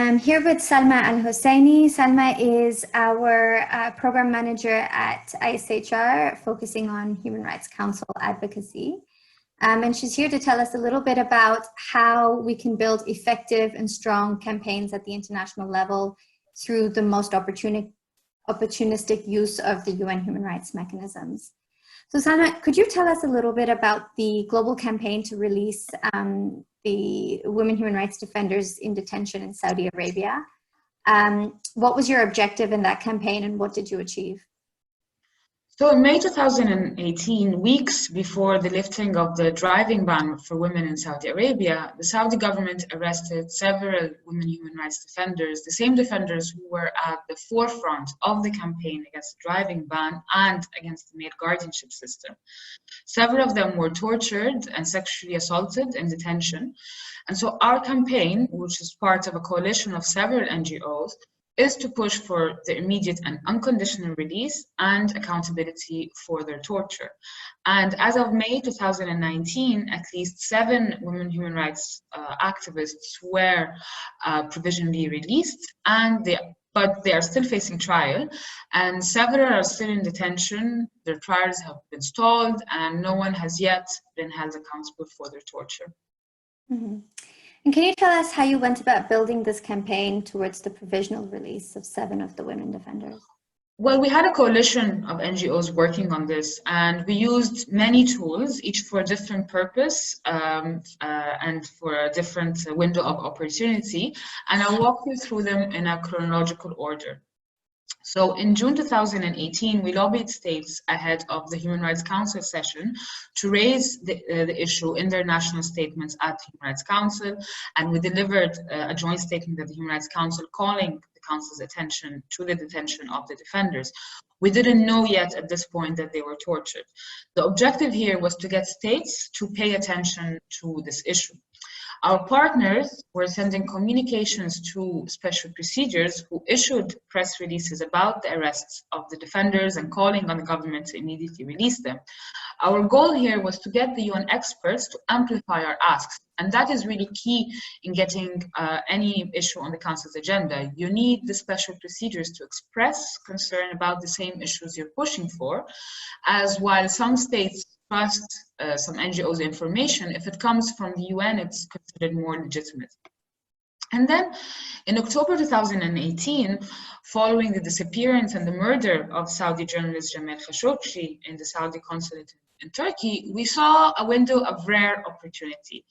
I'm here with Salma Al-Husseini. Salma is our program manager at ISHR, focusing on Human Rights Council advocacy. And she's here to tell us a little bit about how we can build effective and strong campaigns at the international level through the most opportunistic use of the UN human rights mechanisms. So Salma, could you tell us a little bit about the global campaign to release the women human rights defenders in detention in Saudi Arabia? What was your objective in that campaign and what did you achieve? So in May 2018, weeks before the lifting of the driving ban for women in Saudi Arabia, the Saudi government arrested several women human rights defenders, the same defenders who were at the forefront of the campaign against the driving ban and against the male guardianship system. Several of them were tortured and sexually assaulted in detention. And so our campaign, which is part of a coalition of several NGOs, is to push for the immediate and unconditional release and accountability for their torture. And as of May 2019, at least 7 women human rights activists were provisionally released, but they are still facing trial, and several are still in detention. Their trials have been stalled, and no one has yet been held accountable for their torture. Mm-hmm. And can you tell us how you went about building this campaign towards the provisional release of 7 of the women defenders? Well, we had a coalition of NGOs working on this, and we used many tools, each for a different purpose and for a different window of opportunity. And I'll walk you through them in a chronological order. So in June 2018, we lobbied states ahead of the Human Rights Council session to raise the issue in their national statements at the Human Rights Council, and we delivered a joint statement at the Human Rights Council calling the Council's attention to the detention of the defenders. We didn't know yet at this point that they were tortured. The objective here was to get states to pay attention to this issue. Our partners were sending communications to special procedures who issued press releases about the arrests of the defenders and calling on the government to immediately release them. Our goal here was to get the UN experts to amplify our asks, and that is really key in getting any issue on the Council's agenda. You need the special procedures to express concern about the same issues you're pushing for, as while some states trust some NGOs' information, if it comes from the UN, it's considered more legitimate. And then in October 2018, following the disappearance and the murder of Saudi journalist Jamal Khashoggi in the Saudi consulate in Turkey, we saw a window of rare opportunity.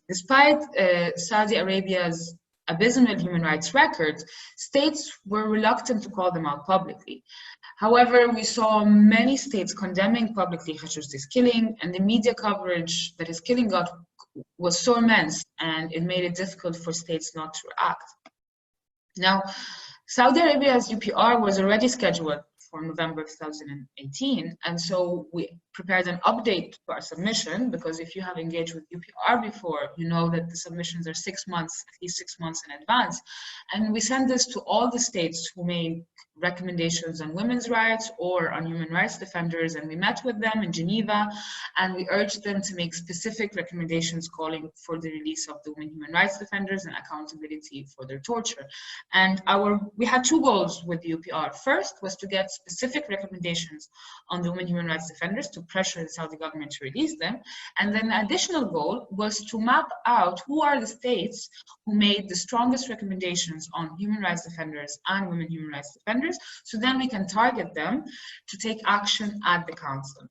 Despite Saudi Arabia's abysmal human rights record, states were reluctant to call them out publicly. However, we saw many states condemning publicly Khashoggi's killing, and the media coverage that his killing got was so immense, and it made it difficult for states not to react. Now, Saudi Arabia's UPR was already scheduled for November 2018, and so we prepared an update to our submission, because if you have engaged with UPR before, you know that the submissions are 6 months, at least 6 months in advance. And we sent this to all the states who made recommendations on women's rights or on human rights defenders, and we met with them in Geneva, and we urged them to make specific recommendations calling for the release of the women human rights defenders and accountability for their torture. And we had 2 goals with the UPR. First was to get specific recommendations on the women human rights defenders to pressure the Saudi government to release them. And then the additional goal was to map out who are the states who made the strongest recommendations on human rights defenders and women human rights defenders, so then we can target them to take action at the Council.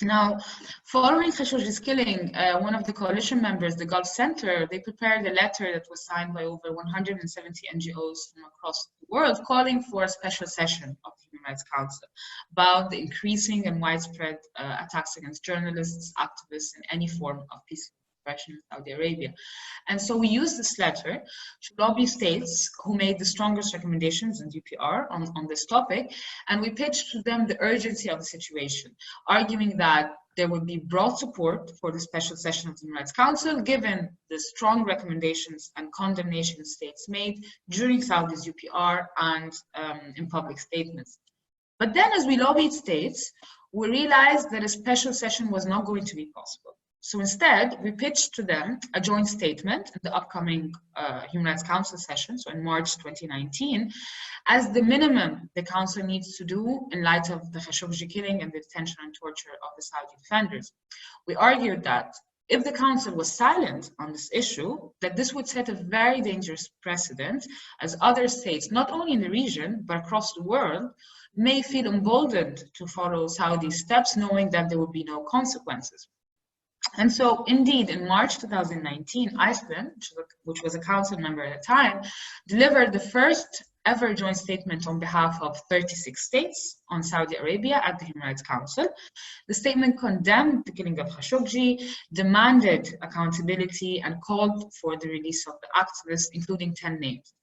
Now, following Khashoggi's killing, one of the coalition members, the Gulf Center, they prepared a letter that was signed by over 170 NGOs from across the world, calling for a special session of the Human Rights Council about the increasing and widespread attacks against journalists, activists, and any form of peaceful in Saudi Arabia. And so we used this letter to lobby states who made the strongest recommendations in UPR on this topic, and we pitched to them the urgency of the situation, arguing that there would be broad support for the special session of the Human Rights Council, given the strong recommendations and condemnations states made during Saudi's UPR and in public statements. But then as we lobbied states, we realized that a special session was not going to be possible. So instead, we pitched to them a joint statement in the upcoming Human Rights Council session, so in March 2019, as the minimum the Council needs to do in light of the Khashoggi killing and the detention and torture of the Saudi defenders. We argued that if the Council was silent on this issue, that this would set a very dangerous precedent, as other states, not only in the region, but across the world, may feel emboldened to follow Saudi's steps, knowing that there will be no consequences. And so, indeed, in March 2019, Iceland, which was a Council member at the time, delivered the first ever joint statement on behalf of 36 states on Saudi Arabia at the Human Rights Council. The statement condemned the killing of Khashoggi, demanded accountability, and called for the release of the activists, including 10 names.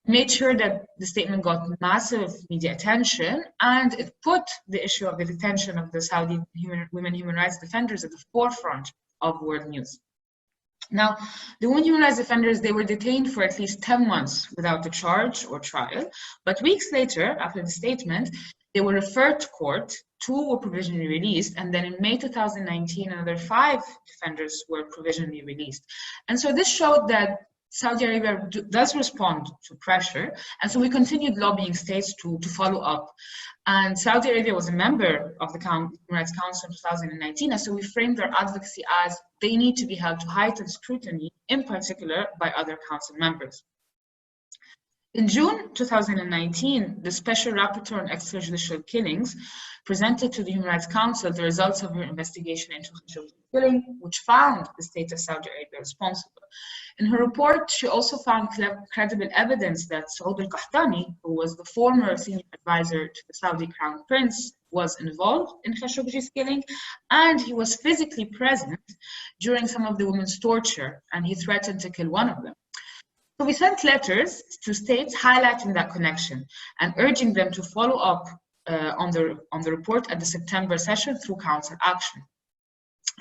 Made sure that the statement got massive media attention, and it put the issue of the detention of the Saudi women human rights defenders at the forefront of world news. Now, the women human rights defenders, they were detained for at least 10 months without a charge or trial, but weeks later, after the statement, they were referred to court, 2 were provisionally released, and then in May 2019, another 5 defenders were provisionally released. And so this showed that Saudi Arabia does respond to pressure, and so we continued lobbying states to follow up. And Saudi Arabia was a member of the Human Rights Council in 2019, and so we framed our advocacy as they need to be held to heightened scrutiny, in particular by other council members. In June 2019, the Special Rapporteur on Extrajudicial Killings presented to the Human Rights Council the results of her investigation into Khashoggi killing, which found the state of Saudi Arabia responsible. In her report, she also found credible evidence that Saud al-Qahtani, who was the former senior advisor to the Saudi Crown Prince, was involved in Khashoggi's killing, and he was physically present during some of the women's torture, and he threatened to kill one of them. So we sent letters to states highlighting that connection and urging them to follow up on the report at the September session through council action.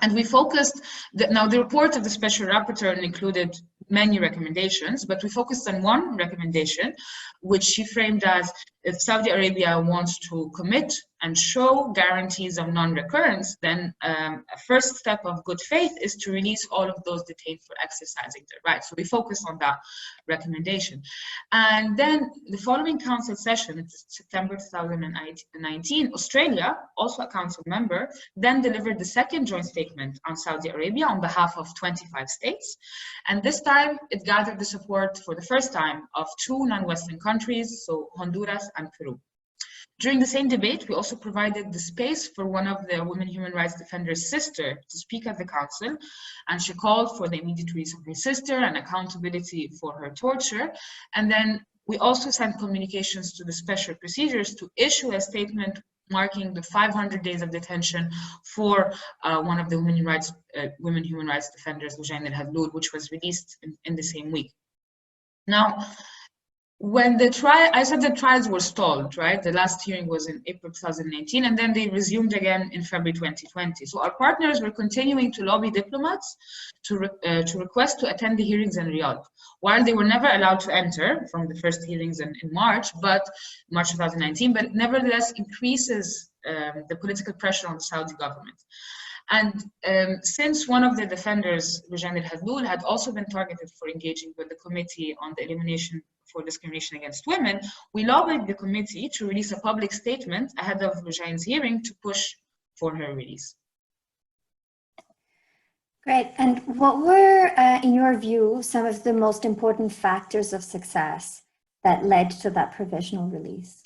And we focused, now the report of the Special Rapporteur included many recommendations, but we focused on one recommendation, which she framed as if Saudi Arabia wants to commit and show guarantees of non-recurrence, then a first step of good faith is to release all of those detained for exercising their rights. So we focused on that recommendation. And then the following council session, September 2019, Australia, also a council member, then delivered the second joint statement on Saudi Arabia on behalf of 25 states. And this time it gathered the support for the first time of 2 non-Western countries, so Honduras and Peru. During the same debate, we also provided the space for one of the women human rights defenders' sister to speak at the council, and she called for the immediate release of her sister and accountability for her torture. And then we also sent communications to the special procedures to issue a statement marking the 500 days of detention for one of the women human rights defenders, Lujain al-Hadloul, which was released in the same week. Now, when the trial, I said the trials were stalled, right? The last hearing was in April 2019, and then they resumed again in February 2020. So our partners were continuing to lobby diplomats to request to attend the hearings in Riyadh, while they were never allowed to enter from the first hearings in March 2019, but it nevertheless increases the political pressure on the Saudi government. And since one of the defenders, Lujain al-Hadloul, had also been targeted for engaging with the Committee on the Elimination for Discrimination Against Women, we lobbied the committee to release a public statement ahead of Lujain's hearing to push for her release. Great. And what were, in your view, some of the most important factors of success that led to that provisional release?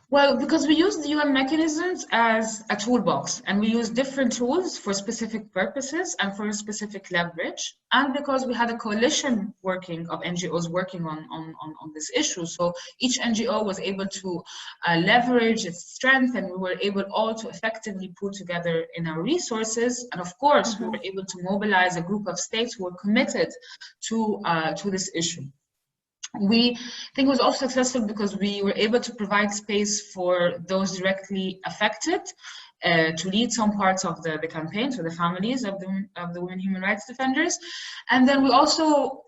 Well, because we use the UN mechanisms as a toolbox, and we use different tools for specific purposes and for specific leverage, and because we had a coalition of NGOs working on this issue. So each NGO was able to leverage its strength, and we were able all to effectively pull together in our resources. And of course, we were able to mobilize a group of states who were committed to this issue. We think it was also successful because we were able to provide space for those directly affected to lead some parts of the campaign, so the families of the women human rights defenders. And then we also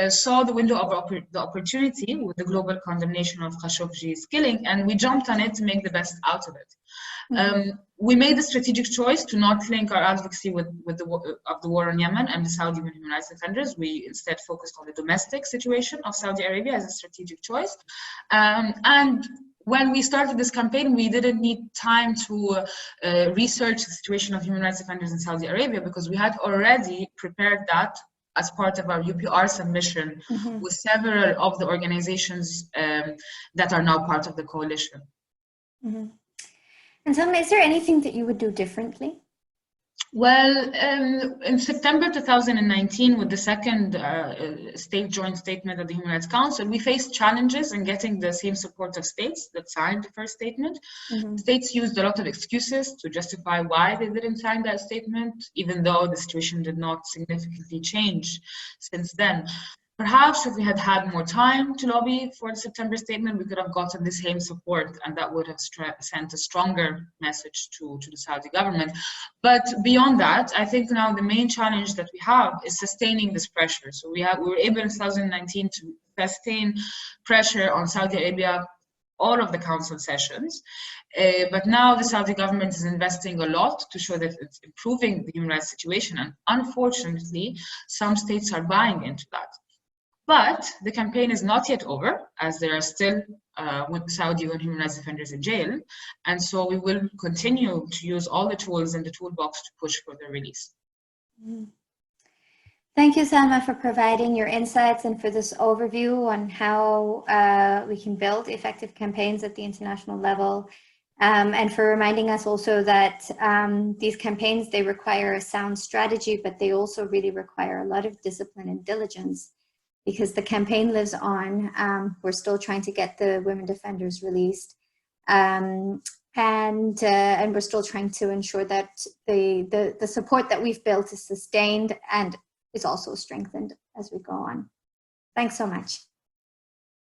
saw the window of the opportunity with the global condemnation of Khashoggi's killing, and we jumped on it to make the best out of it. we made the strategic choice to not link our advocacy with the war on Yemen and the Saudi human rights defenders. We instead focused on the domestic situation of Saudi Arabia as a strategic choice. And when we started this campaign, we didn't need time to research the situation of human rights defenders in Saudi Arabia, because we had already prepared that as part of our UPR submission with several of the organizations that are now part of the coalition. And Salma, is there anything that you would do differently? Well, in September 2019, with the second state joint statement of the Human Rights Council, we faced challenges in getting the same support of states that signed the first statement. States used a lot of excuses to justify why they didn't sign that statement, even though the situation did not significantly change since then. Perhaps if we had had more time to lobby for the September statement, we could have gotten the same support, and that would have sent a stronger message to the Saudi government. But beyond that, I think now the main challenge that we have is sustaining this pressure. So we were able in 2019 to sustain pressure on Saudi Arabia all of the council sessions. But now the Saudi government is investing a lot to show that it's improving the human rights situation. And unfortunately, some states are buying into that. But the campaign is not yet over, as there are still Saudi human rights defenders in jail. And so we will continue to use all the tools in the toolbox to push for their release. Thank you, Salma, for providing your insights and for this overview on how we can build effective campaigns at the international level. And for reminding us also that these campaigns, they require a sound strategy, but they also really require a lot of discipline and diligence, because the campaign lives on. We're still trying to get the women defenders released. And we're still trying to ensure that the support that we've built is sustained and is also strengthened as we go on. Thanks so much.